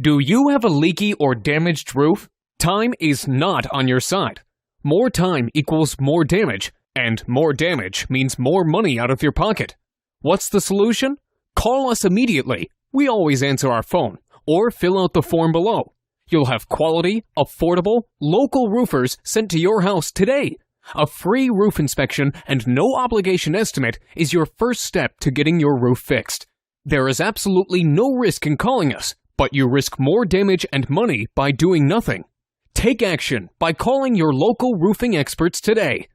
Do you have a leaky or damaged roof? Time is not on your side. More time equals more damage, and more damage means more money out of your pocket. What's the solution? Call us immediately. We always answer our phone, or fill out the form below. You'll have quality, affordable, local roofers sent to your house today. A free roof inspection and no obligation estimate is your first step to getting your roof fixed. There is absolutely no risk in calling us, but you risk more damage and money by doing nothing. Take action by calling your local roofing experts today.